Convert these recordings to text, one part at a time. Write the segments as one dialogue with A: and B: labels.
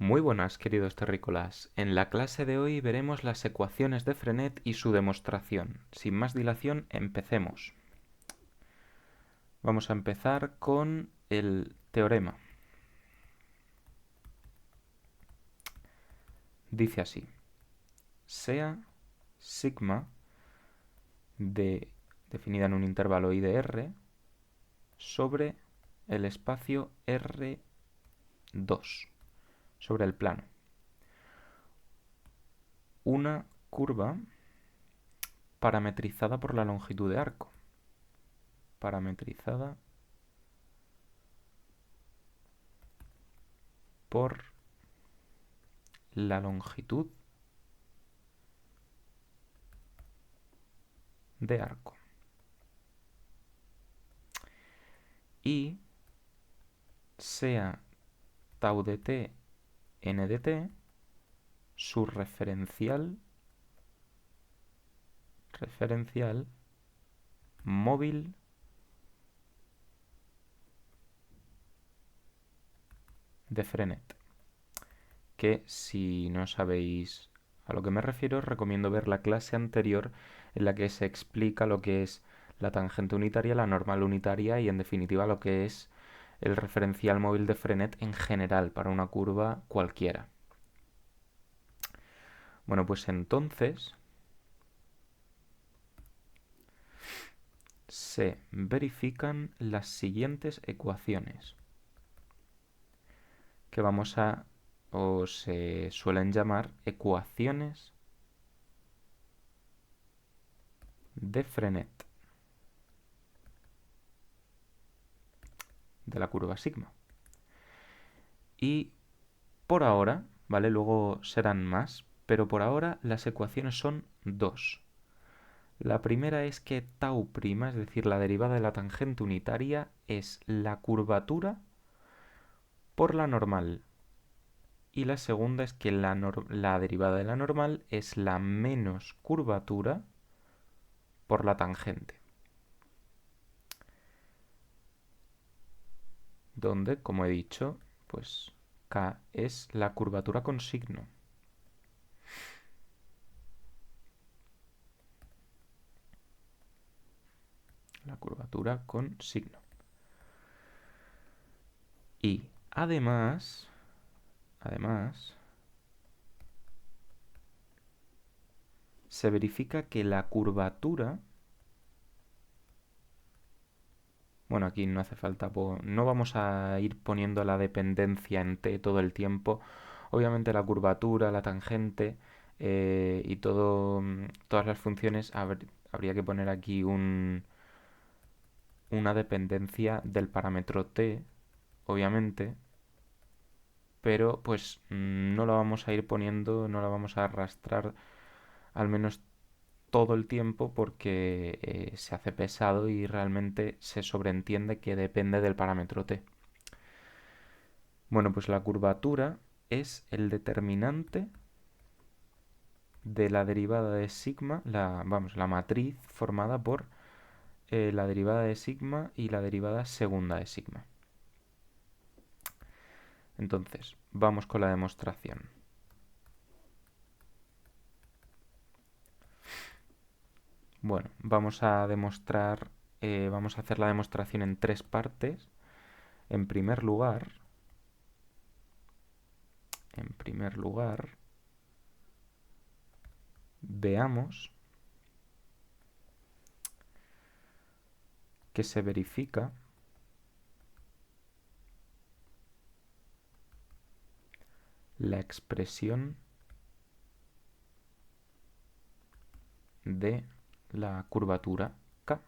A: Muy buenas, queridos terrícolas. En la clase de hoy veremos las ecuaciones de Frenet y su demostración. Sin más dilación, empecemos. Vamos a empezar con el teorema. Dice así: sea sigma definida en un intervalo I de R sobre el espacio R2, sobre el plano, una curva parametrizada por la longitud de arco. Parametrizada por la longitud de arco. Y sea tau de t n de t su referencial móvil de Frenet. Que si no sabéis a lo que me refiero, os recomiendo ver la clase anterior en la que se explica lo que es la tangente unitaria, la normal unitaria y en definitiva lo que es el referencial móvil de Frenet en general para una curva cualquiera. Bueno, pues entonces se verifican las siguientes ecuaciones que vamos a, o se suelen llamar ecuaciones de Frenet de la curva sigma. Y por ahora, ¿vale? Luego serán más, pero por ahora las ecuaciones son dos. La primera es que tau', es decir, la derivada de la tangente unitaria, es la curvatura por la normal. Y la segunda es que la derivada de la normal es la menos curvatura por la tangente. Donde, como he dicho, pues K es la curvatura con signo. La curvatura con signo. Y además, se verifica que la curvatura, bueno, aquí no hace falta, no vamos a ir poniendo la dependencia en t todo el tiempo. Obviamente la curvatura, la tangente y todas las funciones habría que poner aquí una dependencia del parámetro t, obviamente, pero pues no la vamos a ir poniendo, no la vamos a arrastrar al menos todo el tiempo porque se hace pesado y realmente se sobreentiende que depende del parámetro t. Bueno, pues la curvatura es el determinante de la derivada de sigma, la matriz formada por la derivada de sigma y la derivada segunda de sigma. Entonces, vamos con la demostración. Bueno, vamos a hacer la demostración en tres partes. En primer lugar, veamos que se verifica la expresión de la curvatura K.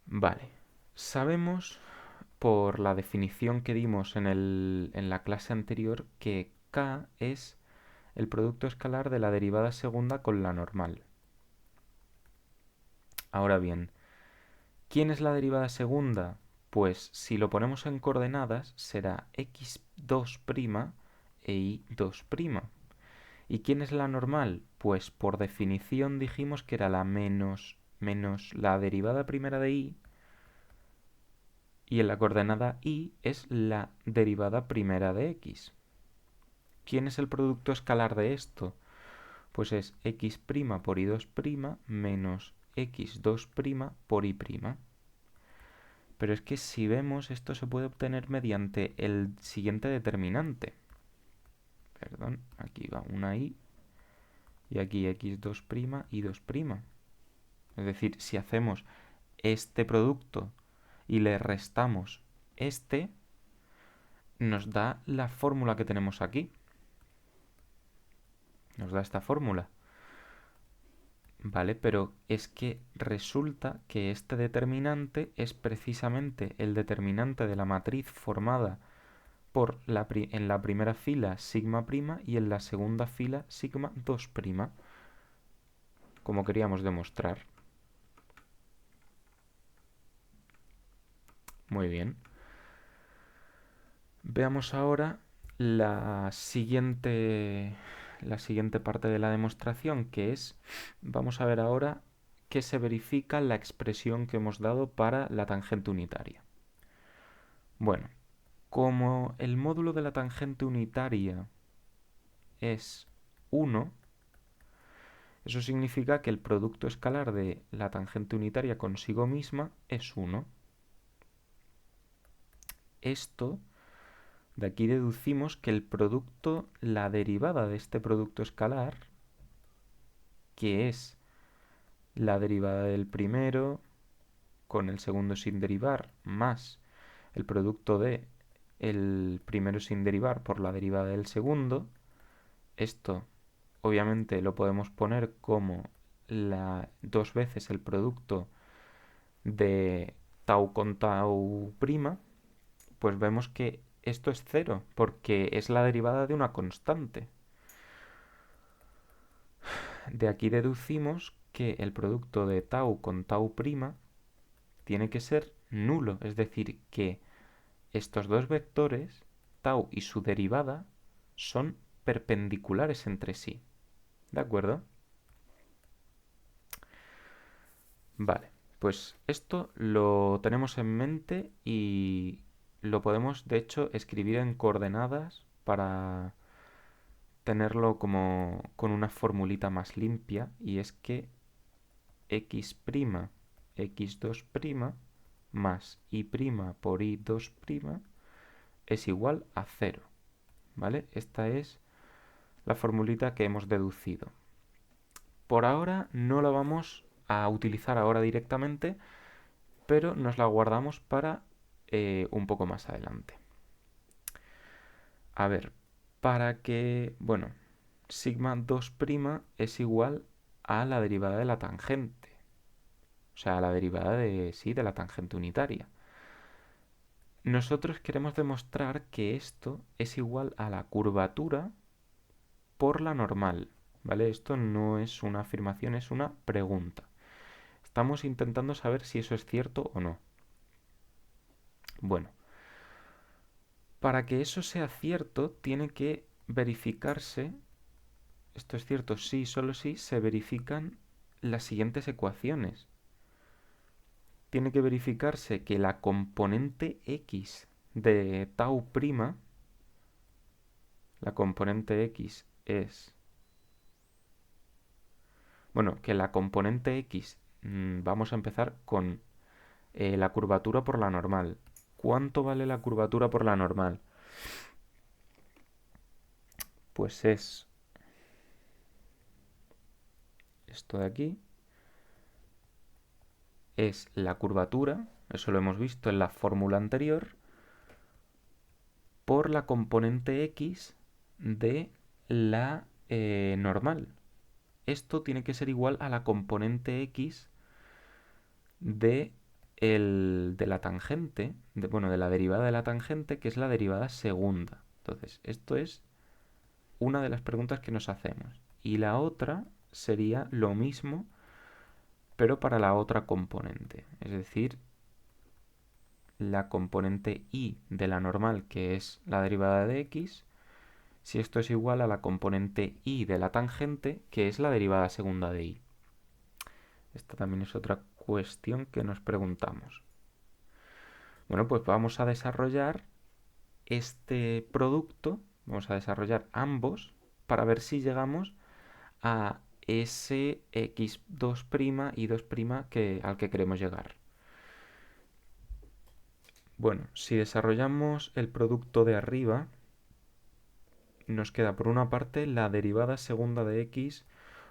A: Vale, sabemos por la definición que dimos en la clase anterior que K es el producto escalar de la derivada segunda con la normal. Ahora bien, ¿quién es la derivada segunda? Pues si lo ponemos en coordenadas será x2' e y2'. ¿Y quién es la normal? Pues por definición dijimos que era la menos la derivada primera de y Y en la coordenada y es la derivada primera de x. ¿Quién es el producto escalar de esto? Pues es x' por y2' menos x2' por y'. Pero es que si vemos, esto se puede obtener mediante el siguiente determinante. Perdón, aquí va una y aquí x2' y 2'. Es decir, si hacemos este producto y le restamos este, nos da la fórmula que tenemos aquí. Nos da esta fórmula. Vale, pero es que resulta que este determinante es precisamente el determinante de la matriz formada en la primera fila sigma' y en la segunda fila sigma 2', como queríamos demostrar. Muy bien. Veamos ahora la siguiente parte de la demostración, que es, vamos a ver ahora qué se verifica en la expresión que hemos dado para la tangente unitaria. Bueno, como el módulo de la tangente unitaria es 1, eso significa que el producto escalar de la tangente unitaria consigo misma es 1. Esto, de aquí deducimos que el producto, la derivada de este producto escalar, que es la derivada del primero con el segundo sin derivar más el producto de el primero sin derivar por la derivada del segundo, esto obviamente lo podemos poner como dos veces el producto de tau con tau prima, pues vemos que esto es cero, porque es la derivada de una constante. De aquí deducimos que el producto de tau con tau prima tiene que ser nulo, es decir, que estos dos vectores, tau y su derivada, son perpendiculares entre sí. ¿De acuerdo? Vale, pues esto lo tenemos en mente y lo podemos de hecho escribir en coordenadas para tenerlo como con una formulita más limpia, y es que x', x2' más y' por y2' es igual a 0. ¿Vale? Esta es la formulita que hemos deducido. Por ahora no la vamos a utilizar ahora directamente, pero nos la guardamos para un poco más adelante. A ver, para que, bueno, sigma 2' es igual a la derivada de la tangente. O sea, a la derivada de, sí, de la tangente unitaria. Nosotros queremos demostrar que esto es igual a la curvatura por la normal, ¿vale? Esto no es una afirmación, es una pregunta. Estamos intentando saber si eso es cierto o no. Bueno, para que eso sea cierto, tiene que verificarse, esto es cierto sí, solo si se verifican las siguientes ecuaciones. Tiene que verificarse que la componente x de tau prima, la componente x es, bueno, que la componente x, vamos a empezar con la curvatura por la normal. ¿Cuánto vale la curvatura por la normal? Pues es esto de aquí, es la curvatura, eso lo hemos visto en la fórmula anterior, por la componente x de la normal. Esto tiene que ser igual a la componente x de la tangente, bueno, de la derivada de la tangente, que es la derivada segunda. Entonces, esto es una de las preguntas que nos hacemos. Y la otra sería lo mismo, pero para la otra componente. Es decir, la componente y de la normal, que es la derivada de x, si esto es igual a la componente y de la tangente, que es la derivada segunda de y. Esta también es otra cuestión que nos preguntamos. Bueno, pues vamos a desarrollar este producto, vamos a desarrollar ambos para ver si llegamos a ese x2' y 2' al que queremos llegar. Bueno, si desarrollamos el producto de arriba, nos queda por una parte la derivada segunda de x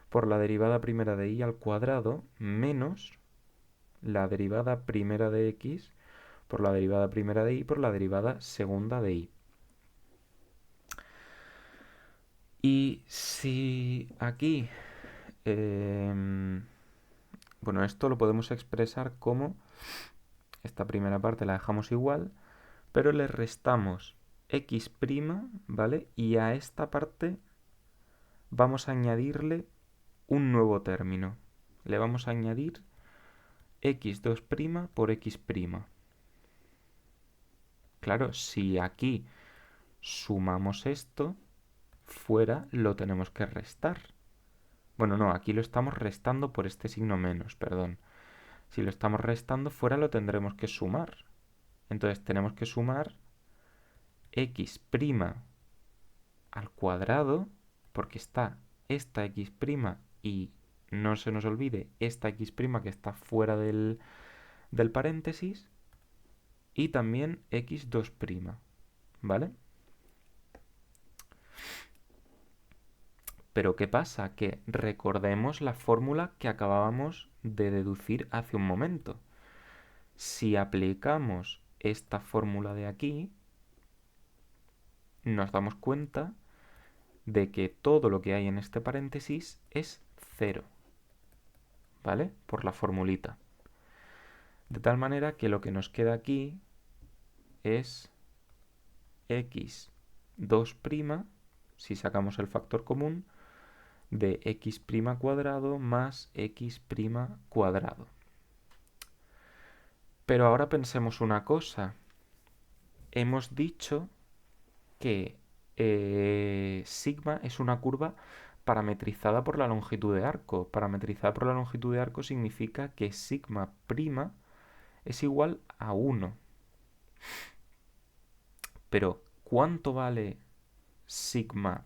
A: por la derivada primera de y al cuadrado menos la derivada primera de x por la derivada primera de y por la derivada segunda de y. Y si aquí, bueno, esto lo podemos expresar como, esta primera parte la dejamos igual, pero le restamos x', ¿vale? Y a esta parte vamos a añadirle un nuevo término. Le vamos a añadir x2' por x'. Claro, si aquí sumamos esto, fuera lo tenemos que restar. Bueno, no, aquí lo estamos restando por este signo menos, perdón. Si lo estamos restando, fuera lo tendremos que sumar. Entonces tenemos que sumar x' al cuadrado, porque está esta x' y no se nos olvide esta x' que está fuera del paréntesis, y también x2', ¿vale? Pero ¿qué pasa? Que recordemos la fórmula que acabábamos de deducir hace un momento. Si aplicamos esta fórmula de aquí, nos damos cuenta de que todo lo que hay en este paréntesis es 0, ¿vale? Por la formulita. De tal manera que lo que nos queda aquí es x2', si sacamos el factor común, de x' cuadrado más x' cuadrado. Pero ahora pensemos una cosa. Hemos dicho que sigma es una curva parametrizada por la longitud de arco. Parametrizada por la longitud de arco significa que sigma' es igual a 1. Pero, ¿cuánto vale sigma'?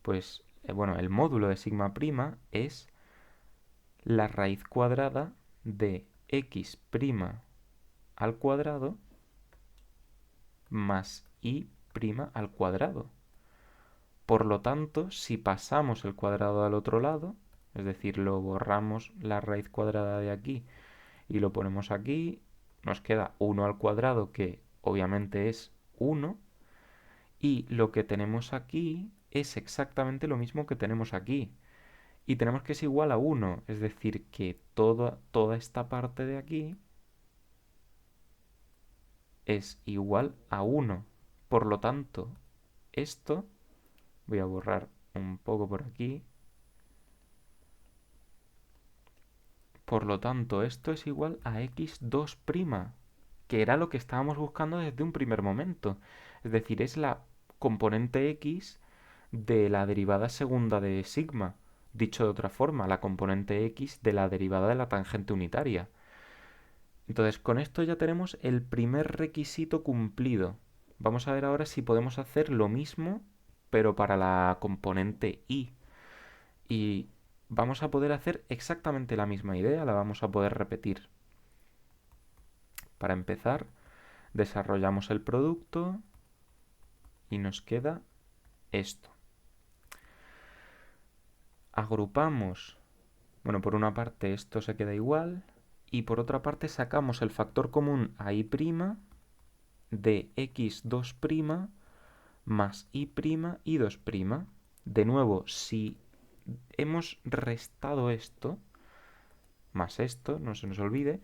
A: Pues, bueno, el módulo de sigma' es la raíz cuadrada de x' al cuadrado más y' al cuadrado. Por lo tanto, si pasamos el cuadrado al otro lado, es decir, lo borramos la raíz cuadrada de aquí y lo ponemos aquí, nos queda 1 al cuadrado, que obviamente es 1, y lo que tenemos aquí es exactamente lo mismo que tenemos aquí. Y tenemos que es igual a 1, es decir, que toda esta parte de aquí es igual a 1. Por lo tanto, esto, voy a borrar un poco por aquí, por lo tanto, esto es igual a x2', que era lo que estábamos buscando desde un primer momento. Es decir, es la componente x de la derivada segunda de sigma. Dicho de otra forma, la componente x de la derivada de la tangente unitaria. Entonces, con esto ya tenemos el primer requisito cumplido. Vamos a ver ahora si podemos hacer lo mismo, pero para la componente y. Y vamos a poder hacer exactamente la misma idea, la vamos a poder repetir. Para empezar, desarrollamos el producto y nos queda esto. Agrupamos, bueno, por una parte esto se queda igual y por otra parte sacamos el factor común a y' de x2' más y' y 2'. De nuevo, si hemos restado esto, más esto, no se nos olvide,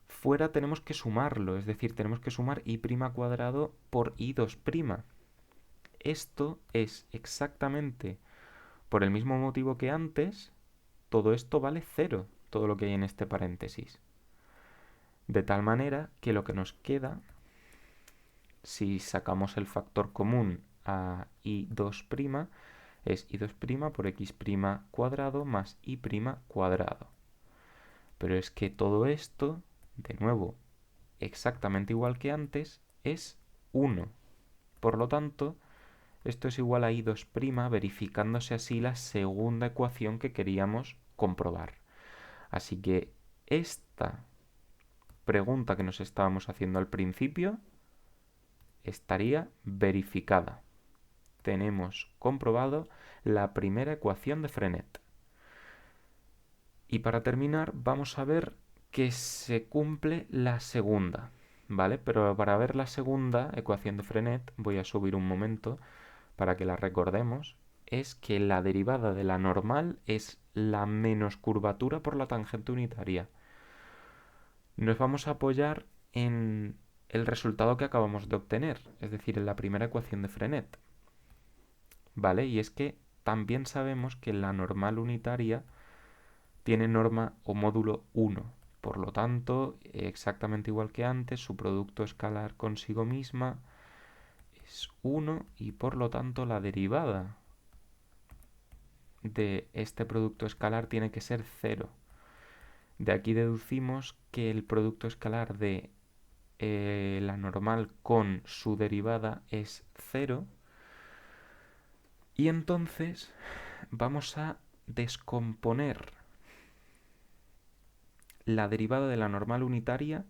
A: fuera tenemos que sumarlo, es decir, tenemos que sumar y' cuadrado por y2'. Esto es exactamente por el mismo motivo que antes, todo esto vale 0, todo lo que hay en este paréntesis. De tal manera que lo que nos queda, si sacamos el factor común a y2', es y2' por x' cuadrado más y' cuadrado. Pero es que todo esto, de nuevo, exactamente igual que antes, es 1. Por lo tanto, esto es igual a I2', verificándose así la segunda ecuación que queríamos comprobar. Así que esta pregunta que nos estábamos haciendo al principio estaría verificada. Tenemos comprobado la primera ecuación de Frenet. Y para terminar, vamos a ver que se cumple la segunda, ¿vale? Pero para ver la segunda ecuación de Frenet, voy a subir un momento para que la recordemos, es que la derivada de la normal es la menos curvatura por la tangente unitaria. Nos vamos a apoyar en el resultado que acabamos de obtener, es decir, en la primera ecuación de Frenet, ¿vale? Y es que también sabemos que la normal unitaria tiene norma o módulo 1. Por lo tanto, exactamente igual que antes, su producto escalar consigo misma es 1 y por lo tanto la derivada de este producto escalar tiene que ser 0. De aquí deducimos que el producto escalar de la normal con su derivada es 0 y entonces vamos a descomponer la derivada de la normal unitaria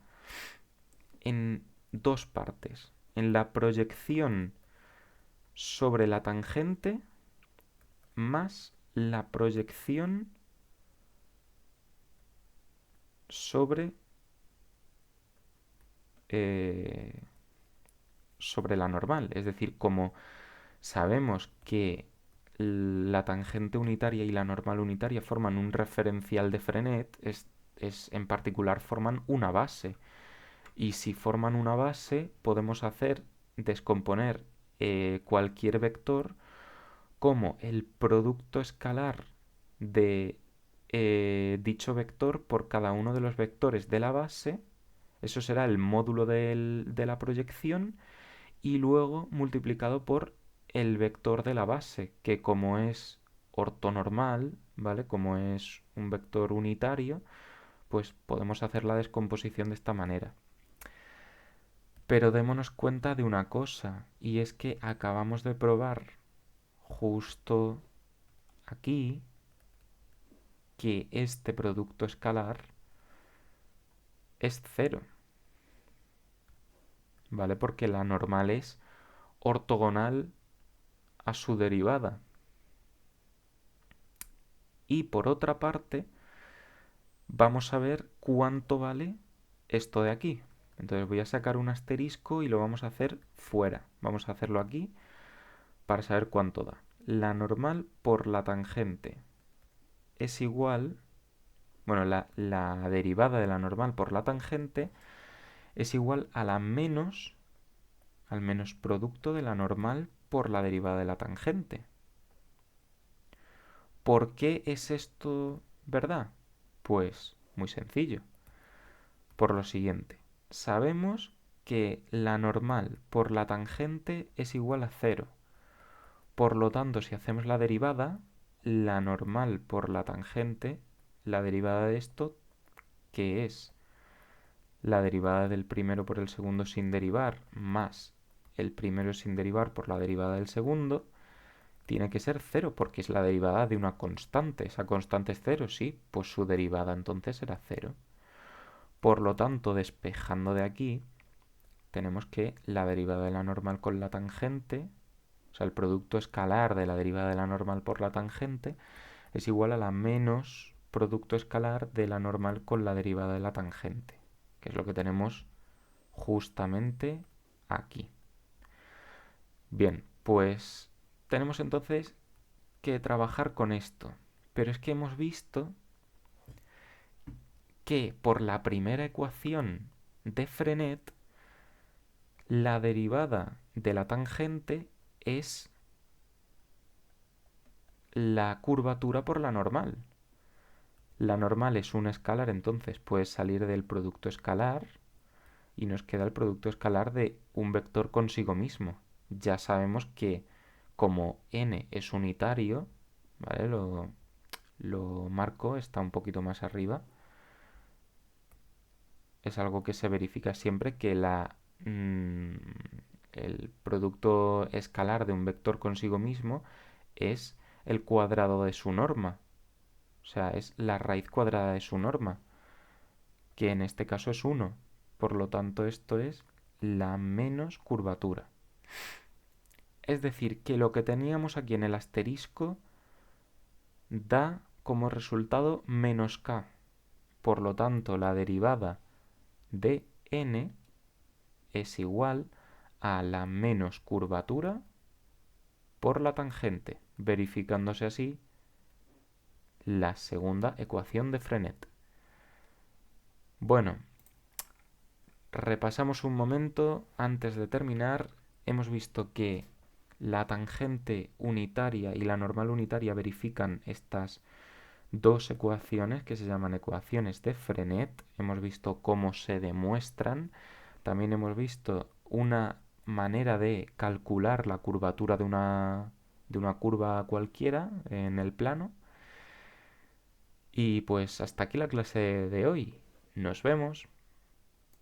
A: en dos partes. En la proyección sobre la tangente más la proyección sobre, eh, sobre la normal. Es decir, como sabemos que la tangente unitaria y la normal unitaria forman un referencial de Frenet, en particular forman una base. Y si forman una base, podemos descomponer cualquier vector como el producto escalar de dicho vector por cada uno de los vectores de la base. Eso será el módulo de la proyección y luego multiplicado por el vector de la base, que como es ortonormal, ¿vale? Como es un vector unitario, pues podemos hacer la descomposición de esta manera. Pero démonos cuenta de una cosa, y es que acabamos de probar justo aquí que este producto escalar es 0, ¿vale? Porque la normal es ortogonal a su derivada. Y por otra parte, vamos a ver cuánto vale esto de aquí. Entonces voy a sacar un asterisco y lo vamos a hacer fuera. Vamos a hacerlo aquí para saber cuánto da. La normal por la tangente es igual, bueno, la derivada de la normal por la tangente es igual a al menos producto de la normal por la derivada de la tangente. ¿Por qué es esto verdad? Pues muy sencillo. Por lo siguiente, sabemos que la normal por la tangente es igual a 0. Por lo tanto, si hacemos la derivada, la normal por la tangente, la derivada de esto, que es la derivada del primero por el segundo sin derivar, más el primero sin derivar por la derivada del segundo, tiene que ser 0 porque es la derivada de una constante. Esa constante es 0, sí, pues su derivada entonces será 0. Por lo tanto, despejando de aquí, tenemos que la derivada de la normal con la tangente, o sea, el producto escalar de la derivada de la normal por la tangente, es igual a la menos producto escalar de la normal con la derivada de la tangente, que es lo que tenemos justamente aquí. Bien, pues tenemos entonces que trabajar con esto, pero es que hemos visto que por la primera ecuación de Frenet, la derivada de la tangente es la curvatura por la normal. La normal es un escalar, entonces puede salir del producto escalar y nos queda el producto escalar de un vector consigo mismo. Ya sabemos que como n es unitario, ¿vale? Lo marco, está un poquito más arriba. es algo que se verifica siempre que mm, el producto escalar de un vector consigo mismo es el cuadrado de su norma. O sea, es la raíz cuadrada de su norma, que en este caso es 1. Por lo tanto, esto es la menos curvatura. Es decir, que lo que teníamos aquí en el asterisco da como resultado menos k. Por lo tanto, la derivada de n es igual a la menos curvatura por la tangente, verificándose así la segunda ecuación de Frenet. Bueno, repasamos un momento antes de terminar. Hemos visto que la tangente unitaria y la normal unitaria verifican estas dos ecuaciones que se llaman ecuaciones de Frenet. Hemos visto cómo se demuestran. También hemos visto una manera de calcular la curvatura de una curva cualquiera en el plano. Y pues hasta aquí la clase de hoy. Nos vemos.